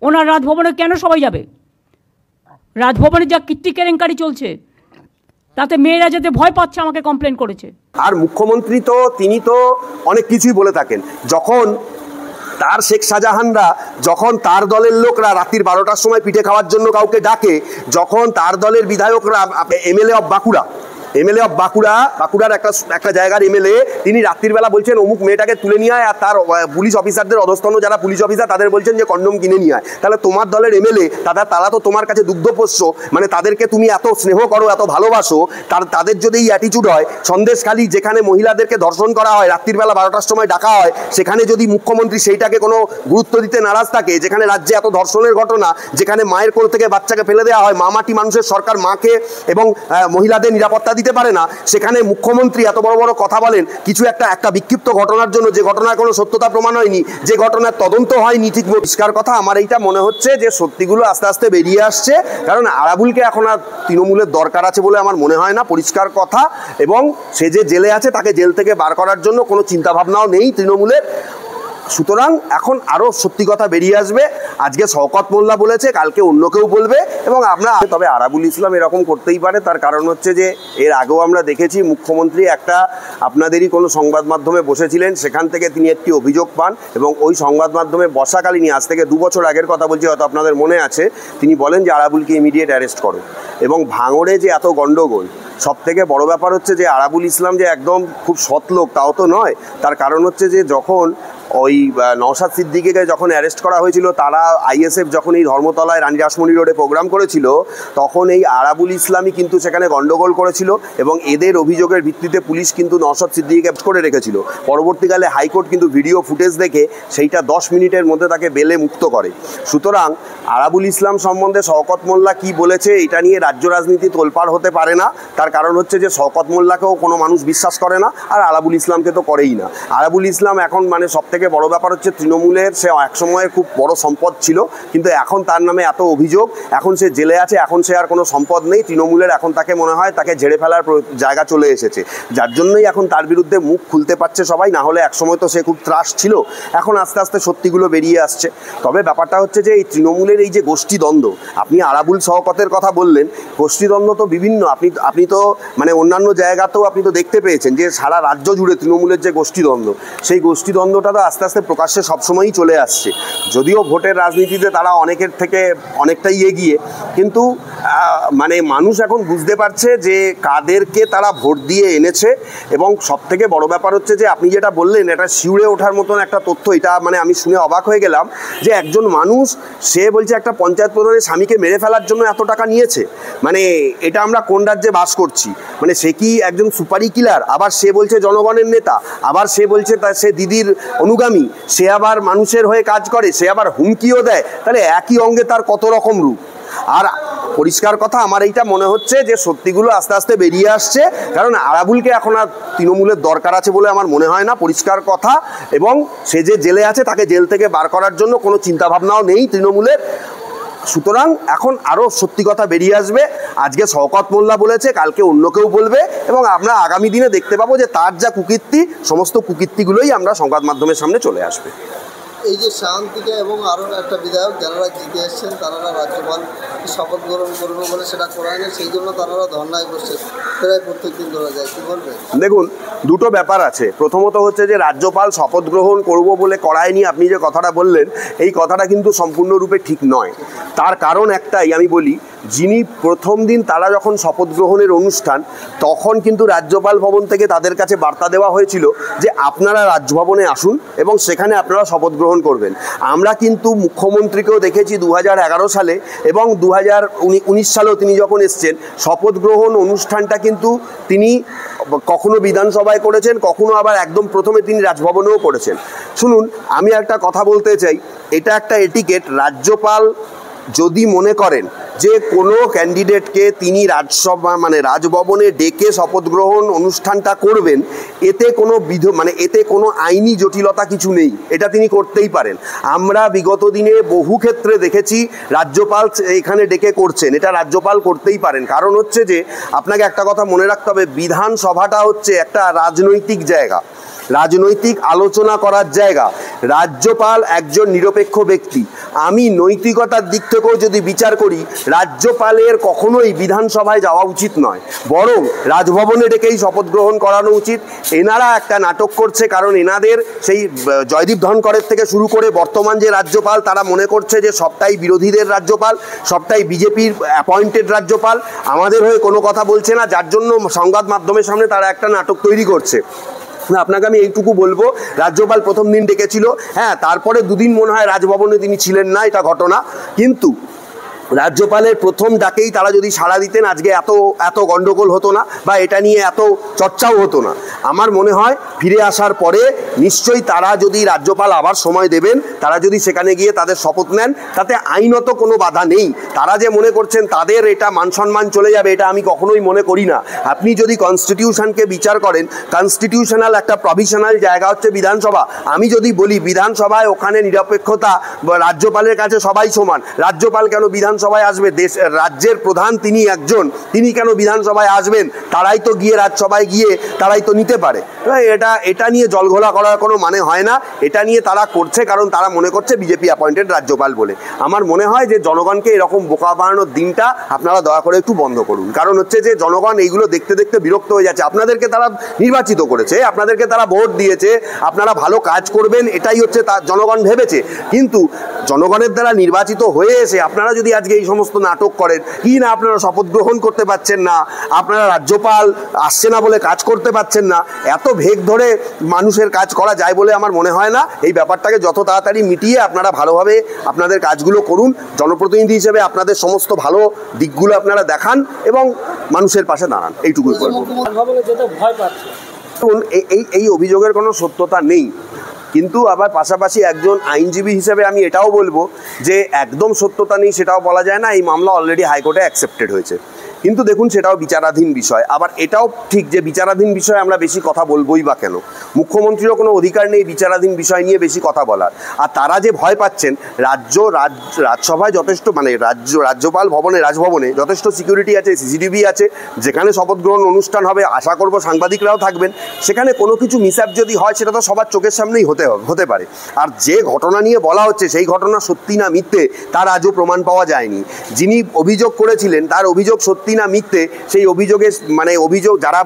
ওনার রাজভবনে কেন সবাই যাবে? রাজভবনে যা কীর্তি কেলেঙ্কারি চলছে তাতে মেয়েরা যেতে ভয় পাচ্ছে, আমাকে কমপ্লেন করেছে। আর মুখ্যমন্ত্রী তো তিনি তো অনেক কিছুই বলে থাকেন। যখন তার শেখ শাহজাহানরা, যখন তার দলের লোকরা রাত্রির 12টার সময় পিঠে খাওয়ার জন্য কাউকে ডাকে, যখন তার দলের বিধায়করা এমএলএ অফ বাঁকুড়ার একটা জায়গার এমএলএ, তিনি রাত্রির বেলা বলছেন অমুক মেয়েটাকে তুলে নিয়ে আয়, আর তার পুলিশ অফিসারদের অধস্তন যারা পুলিশ অফিসার তাদের বলছেন যে কন্ডম কিনে নিয়ে আয়। তাহলে তোমার দলের এমএলএ তারা তো তোমার কাছে দুগ্ধপোষ্য, মানে তাদেরকে তুমি এত স্নেহ করো, এত ভালোবাসো, তাদের যদি এই অ্যাটিচিউড হয়, সন্দেশখালী যেখানে মহিলাদেরকে ধর্ষণ করা হয় রাত্রির বেলা 12টার সময় ডাকা হয়, সেখানে যদি মুখ্যমন্ত্রী সেইটাকে কোনো গুরুত্ব দিতে নারাজ থাকে, যেখানে রাজ্যে এত ধর্ষণের ঘটনা, যেখানে মায়ের কোল থেকে বাচ্চাকে ফেলে দেওয়া হয়, মামাটি মানুষের সরকার মাকে এবং মহিলাদের নিরাপত্তা দিতে পারে না, সেখানে মুখ্যমন্ত্রী এত বড় বড় কথা বলেন কিছু একটা বিক্ষিপ্ত ঘটনার জন্য, যে ঘটনার কোনো সত্যতা প্রমাণ হয়নি, যে ঘটনার তদন্ত হয়নি ঠিক পরিষ্কার কথা। আমার এইটা মনে হচ্ছে যে সত্যিগুলো আস্তে আস্তে বেরিয়ে আসছে, কারণ আরাবুলকে এখন আর তৃণমূলের দরকার আছে বলে আমার মনে হয় না, পরিষ্কার কথা। এবং সে যে জেলে আছে তাকে জেল থেকে বার করার জন্য কোনো চিন্তাভাবনাও নেই তৃণমূলের। সুতরাং এখন আরও সত্যি কথা বেরিয়ে আসবে। আজকে শওকত মোল্লা বলেছে, কালকে অন্য কেউ বলবে, এবং তবে আরাবুল ইসলাম এরকম করতেই পারে। তার কারণ হচ্ছে যে এর আগেও আমরা দেখেছি মুখ্যমন্ত্রী আপনাদেরই কোনো সংবাদ মাধ্যমে বসেছিলেন, সেখান থেকে তিনি একটি অভিযোগ পান, এবং ওই সংবাদ মাধ্যমে বসাকালীনই, আজ থেকে 2 বছর আগের কথা বলছি, হয়তো আপনাদের মনে আছে, তিনি বলেন যে আরাবুলকে ইমিডিয়েট অ্যারেস্ট করো। এবং ভাঙড়ে যে এত গণ্ডগোল, সব থেকে বড় ব্যাপার হচ্ছে যে আরাবুল ইসলাম যে একদম খুব সৎ লোক তাও তো নয়। তার কারণ হচ্ছে যে যখন ওই নওশাদ সিদ্দিকীকে যখন অ্যারেস্ট করা হয়েছিল, তারা আইএসএফ যখন এই ধর্মতলায় রানী রাসমণি রোডে প্রোগ্রাম করেছিল, তখন এই আরাবুল ইসলামই কিন্তু সেখানে গণ্ডগোল করেছিল, এবং এদের অভিযোগের ভিত্তিতে পুলিশ কিন্তু নওশাদ সিদ্দিকীকে করে রেখেছিল। পরবর্তীকালে হাইকোর্ট কিন্তু ভিডিও ফুটেজ দেখে সেইটা 10 মিনিটের মধ্যে তাকে বেলে মুক্ত করে। সুতরাং আরাবুল ইসলাম সম্বন্ধে শওকত মোল্লা কি বলেছে, এটা নিয়ে রাজ্য রাজনীতি তোলপাড় হতে পারে না। তার কারণ হচ্ছে যে শওকত মোল্লাকেও কোনো মানুষ বিশ্বাস করে না, আর আরাবুল ইসলামকে তো করেই না। আরাবুল ইসলাম এখন সব থেকে বড় ব্যাপার হচ্ছে তৃণমূলের সে একসময় খুব বড় সম্পদ ছিল, কিন্তু এখন তার নামে এত অভিযোগ, এখন সে জেলে আছে, এখন সে আর কোনো সম্পদ নেই তৃণমূলের। এখন তাকে মনে হয় তাকে ঝেড়ে ফেলার জায়গা চলে এসেছে, যার জন্যই এখন তার বিরুদ্ধে মুখ খুলতে পারছে সবাই। না হলে একসময় তো সে খুব ত্রাস ছিল, এখন আস্তে আস্তে সত্যিগুলো বেরিয়ে আসছে। তবে ব্যাপারটা হচ্ছে যে এই তৃণমূলের এই যে গোষ্ঠীদ্বন্দ্ব, আপনি আরাবুল শওকতের কথা বললেন, গোষ্ঠীদ্বন্দ্ব তো বিভিন্ন, আপনি তো অন্যান্য জায়গাতেও আপনি তো দেখতে পেয়েছেন যে সারা রাজ্য জুড়ে তৃণমূলের যে গোষ্ঠীদ্বন্দ্ব, সেই গোষ্ঠীদ্বন্দ্বটা তো আস্তে আস্তে প্রকাশ্যে সবসময়ই চলে আসছে। যদিও ভোটের রাজনীতিতে তারা অনেকের থেকে অনেকটাই এগিয়ে, কিন্তু মানুষ এখন বুঝতে পারছে যে কাদেরকে তারা ভোট দিয়ে এনেছে। এবং সব থেকে বড় ব্যাপার হচ্ছে যে আপনি যেটা বললেন, এটা শিউরে ওঠার মতন একটা তথ্য, এটা আমি শুনে অবাক হয়ে গেলাম যে একজন মানুষ, সে বলছে একটা পঞ্চায়েত প্রধানের স্বামীকে মেরে ফেলার জন্য এত টাকা নিয়েছে। এটা আমরা কোন রাজ্যে বাস করছি? সে কি একজন সুপারি কিলার? আবার সে বলছে জনগণের নেতা, আবার সে বলছে সে দিদির অনুগামী, সে আবার মানুষের হয়ে কাজ করে, সে আবার হুমকিও দেয়। তাহলে একই অঙ্গে তার কত রকম রূপ। আর পরিষ্কার কথা, আমার এইটা মনে হচ্ছে যে সত্যিগুলো আস্তে আস্তে বেরিয়ে আসছে, কারণ আরাবুলকে এখন আর তৃণমূলের দরকার আছে বলে আমার মনে হয় না, পরিষ্কার কথা। এবং সে যে জেলে আছে তাকে জেল থেকে বার করার জন্য কোনো চিন্তাভাবনাও নেই তৃণমূলের। সুতরাং এখন আরও সত্যি কথা বেরিয়ে আসবে। আজকে শওকত মোল্লা বলেছে, কালকে অন্য কেউ বলবে, এবং আমরা আগামী দিনে দেখতে পাবো যে তার যা কুকীর্তি, সমস্ত কুকীর্তিগুলোই আমরা সংবাদ মাধ্যমের সামনে চলে আসবে। এই যে শান্তিকে এবং আরও একটা বিধায়ক যারা জিতে এসছেন, তারা রাজ্যপাল শপথ গ্রহণ করবে বলে সেটা করায় না, সেই জন্য তারা ধর্নায় বসছে, প্রায় প্রত্যেক দিন ধরা যায়। কী বলবে? দেখুন, দুটো ব্যাপার আছে। প্রথমত হচ্ছে যে রাজ্যপাল শপথ গ্রহণ করবো বলে করায়নি, আপনি যে কথাটা বললেন, এই কথাটা কিন্তু সম্পূর্ণরূপে ঠিক নয়। তার কারণ একটাই, আমি বলি, যিনি প্রথম দিন তারা যখন শপথ গ্রহণের অনুষ্ঠান, তখন কিন্তু রাজ্যপাল ভবন থেকে তাদের কাছে বার্তা দেওয়া হয়েছিল যে আপনারা রাজভবনে আসুন এবং সেখানে আপনারা শপথ গ্রহণ করবেন। আমরা কিন্তু মুখ্যমন্ত্রীকেও দেখেছি 2011 সালে এবং 2019 সালেও তিনি যখন এসছেন, শপথ গ্রহণ অনুষ্ঠানটা কিন্তু তিনি কখনো বিধানসভায় করেছেন, কখনো আবার একদম প্রথমে তিনি রাজভবনেও করেছেন। শুনুন, আমি একটা কথা বলতে চাই, এটা একটা এটিকেট। রাজ্যপাল যদি মনে করেন যে কোনো ক্যান্ডিডেটকে তিনি রাজভবনে ডেকে শপথ গ্রহণ অনুষ্ঠানটা করবেন, এতে কোনো এতে কোনো আইনি জটিলতা কিছু নেই, এটা তিনি করতেই পারেন। আমরা বিগত দিনে বহু ক্ষেত্রে দেখেছি রাজ্যপাল এখানে ডেকে করছেন, এটা রাজ্যপাল করতেই পারেন। কারণ হচ্ছে যে আপনাকে একটা কথা মনে রাখতে হবে, বিধানসভাটা হচ্ছে একটা রাজনৈতিক জায়গা। রাজনৈতিক আলোচনা করার জায়গা। রাজ্যপাল একজন নিরপেক্ষ ব্যক্তি। আমি নৈতিকতার দিক থেকেও যদি বিচার করি, রাজ্যপালের কখনোই বিধানসভায় যাওয়া উচিত নয়, বরং রাজভবনে ডেকেই শপথ গ্রহণ করানো উচিত। এনারা একটা নাটক করছে, কারণ এনাদের সেই জয়দীপ ধনকরের থেকে শুরু করে বর্তমান যে রাজ্যপাল, তারা মনে করছে যে সবটাই বিরোধীদের রাজ্যপাল, সবটাই বিজেপির অ্যাপয়েন্টেড রাজ্যপাল, আমাদের হয়ে কোনো কথা বলছে না, যার জন্য সংবাদ মাধ্যমের সামনে তারা একটা নাটক তৈরি করছে। আপনাকে আমি এইটুকু বলবো, রাজ্যপাল প্রথম দিন ডেকেছিল, হ্যাঁ, তারপরে দুদিন মনে হয় রাজভবনে তিনি ছিলেন না, এটা ঘটনা, কিন্তু রাজ্যপালের প্রথম ডাকেই তারা যদি সাড়া দিতেন, আজকে এত গন্ডগোল হতো না, বা এটা নিয়ে এত চর্চাও হতো না। আমার মনে হয় ফিরে আসার পরে নিশ্চয়ই তারা যদি, রাজ্যপাল আবার সময় দেবেন, তারা যদি সেখানে গিয়ে তাদের শপথ নেন, তাতে আইনত কোনো বাধা নেই। তারা যে মনে করছেন তাদের এটা মান সম্মান চলে যাবে, এটা আমি কখনোই মনে করি না। আপনি যদি কনস্টিটিউশনকে বিচার করেন, কনস্টিটিউশনাল একটা প্রভিশনাল জায়গা হচ্ছে বিধানসভা। আমি যদি বলি বিধানসভায় ওখানে নিরপেক্ষতা, রাজ্যপালের কাছে সবাই সমান, রাজ্যপাল কেন বিধানসভায় আসবে? রাজ্যের প্রধান তিনি একজন, তিনি কেন বিধানসভায় আসবেন? তারাই তো গিয়ে রাজ্যসভায় গিয়ে তারাই তো নিতে পারে। এটা নিয়ে জলঘোলা করার কোনো মানে হয় না। এটা নিয়ে তারা করছে কারণ তারা মনে করছে বিজেপি অ্যাপয়েন্টেড রাজ্যপাল বলে। আমার মনে হয় যে জনগণকে এরকম বোকা বানানোর দিনটা আপনারা দয়া করে একটু বন্ধ করুন। কারণ হচ্ছে যে জনগণ এইগুলো দেখতে দেখতে বিরক্ত হয়ে যাচ্ছে। আপনাদেরকে তারা নির্বাচিত করেছে, আপনাদেরকে তারা ভোট দিয়েছে, আপনারা ভালো কাজ করবেন, এটাই হচ্ছে জনগণ ভেবেছে। কিন্তু জনগণের দ্বারা নির্বাচিত হয়ে এসে আপনারা যদি আজকে এই সমস্ত নাটক করেন, কি না আপনারা শপথ গ্রহণ করতে পারছেন না, আপনারা রাজ্যপাল আসছে না বলে কাজ করতে পারছেন না, এত ভেগ ধরে মানুষের কাজ করা যায় বলে আমার মনে হয় না। এই ব্যাপারটাকে যত তাড়াতাড়ি মিটিয়ে আপনারা ভালোভাবে আপনাদের কাজগুলো করুন। জনপ্রতিনিধি হিসেবে আপনাদের সমস্ত ভালো দিকগুলো আপনারা দেখান এবং মানুষের পাশে দাঁড়ান, এইটুকুই বলবো। এই অভিযোগের কোনো সত্যতা নেই, কিন্তু আবার পাশাপাশি একজন আইনজীবী হিসেবে আমি এটাও বলবো যে একদম সত্যতা নেই সেটাও বলা যায় না। এই মামলা অলরেডি হাইকোর্টে অ্যাকসেপ্টেড হয়েছে, কিন্তু দেখুন সেটাও বিচারাধীন বিষয়। আবার এটাও ঠিক যে বিচারাধীন বিষয়ে আমরা বেশি কথা বলবোই বা কেন? মুখ্যমন্ত্রীরও কোনো অধিকার নেই বিচারাধীন বিষয় নিয়ে বেশি কথা বলার। আর তারা যে ভয় পাচ্ছেন, রাজসভায় যথেষ্ট, মানে রাজ্যপাল ভবনে, রাজভবনে যথেষ্ট সিকিউরিটি আছে, সিসিটিভি আছে, যেখানে শপথ গ্রহণ অনুষ্ঠান হবে, আশা করব সাংবাদিকরাও থাকবেন, সেখানে কোনো কিছু মিসঅ্যাপ যদি হয় সেটা তো সবার চোখের সামনেই হতে পারে। আর যে ঘটনা নিয়ে বলা হচ্ছে সেই ঘটনা সত্যি না মিথ্যে তার আজও প্রমাণ পাওয়া যায়নি। যিনি অভিযোগ করেছিলেন তার অভিযোগ সত্যি না মিথ্যে, সেই অভিযোগে মানে অভিযোগ যারা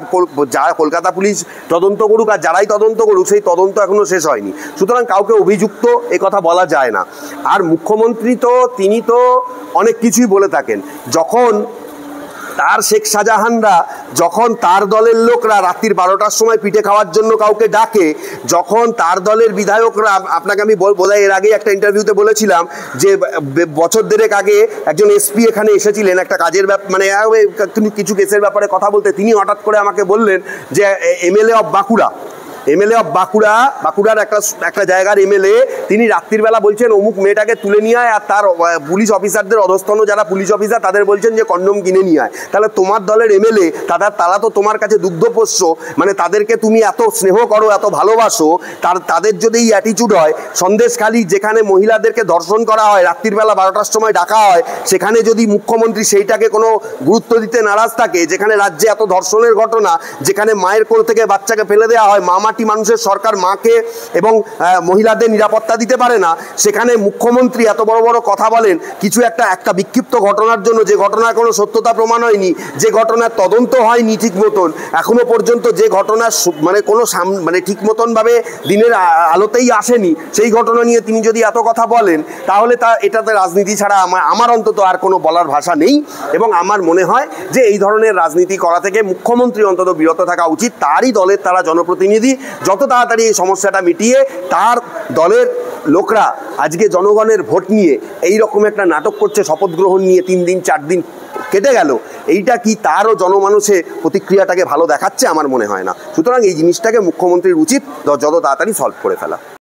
কলকাতা পুলিশ তদন্ত করুক আর যারাই তদন্ত করুক, সেই তদন্ত এখনো শেষ হয়নি। সুতরাং কাউকে অভিযুক্ত এ কথা বলা যায় না। আর মুখ্যমন্ত্রী তো তিনি তো অনেক কিছুই বলে থাকেন। যখন তার শেখ শাহজাহানরা, যখন তার দলের লোকরা রাত্রির 12টার সময় পিঠে খাওয়ার জন্য কাউকে ডাকে, যখন তার দলের বিধায়করা, আপনাকে আমি বোধহয় এর আগে একটা ইন্টারভিউতে বলেছিলাম যে বছর দেড়েক আগে একজন এসপি এখানে এসেছিলেন একটা কাজের মানে কিছু কেসের ব্যাপারে কথা বলতে, তিনি হঠাৎ করে আমাকে বললেন যে এমএলএ অফ বাঁকুড়ার একটা জায়গার এমএলএ, তিনি রাত্রিবেলা বলছেন অমুক মেয়েটাকে তুলে নিয়ে আয়, আর তার পুলিশ অফিসারদের অধস্তন যারা পুলিশ অফিসার তাদের বলছেন যে কন্ডম কিনে নিয়ে আয়। তাহলে তোমার দলের এমএলএ, তারা তো তোমার কাছে দুগ্ধপোষ্য, মানে তাদেরকে তুমি এত স্নেহ করো, এত ভালোবাসো, তাদের যদি এই অ্যাটিচিউড হয়, সন্দেশখালী যেখানে মহিলাদেরকে ধর্ষণ করা হয়, রাত্রিবেলা 12টার সময় ডাকা হয়, সেখানে যদি মুখ্যমন্ত্রী সেইটাকে কোনো গুরুত্ব দিতে নারাজ থাকে, যেখানে রাজ্যে এত ধর্ষণের ঘটনা, যেখানে মায়ের কোল থেকে বাচ্চাকে ফেলে দেওয়া হয়, মানুষের সরকার মাকে এবং মহিলাদের নিরাপত্তা দিতে পারে না, সেখানে মুখ্যমন্ত্রী এত বড় বড় কথা বলেন কিছু একটা বিক্ষিপ্ত ঘটনার জন্য, যে ঘটনার কোনো সত্যতা প্রমাণ হয়নি, যে ঘটনার তদন্ত হয়নি ঠিক মতন, এখনো পর্যন্ত যে ঘটনা মানে কোনো মানে ঠিক মতন ভাবে দিনের আলোতেই আসেনি, সেই ঘটনা নিয়ে তিনি যদি এত কথা বলেন, তাহলে এটাতে রাজনীতি ছাড়া আমার অন্তত আর কোনো বলার ভাষা নেই। এবং আমার মনে হয় যে এই ধরনের রাজনীতি করা থেকে মুখ্যমন্ত্রী অন্তত বিরত থাকা উচিত। তারই দলের তারা জনপ্রতিনিধি, যত তাড়াতাড়ি এই সমস্যাটা মিটিয়ে তার দলের লোকরা আজকে জনগণের ভোট নিয়ে এই রকম একটা নাটক করছে, শপথ গ্রহণ নিয়ে 3 দিন 4 দিন কেটে গেল, এইটা কি তারও জনমানুষে প্রতিক্রিয়াটাকে ভালো দেখাচ্ছে? আমার মনে হয় না। সুতরাং এই জিনিসটাকে মুখ্যমন্ত্রীর উচিত যত তাড়াতাড়ি সলভ করে ফেলা।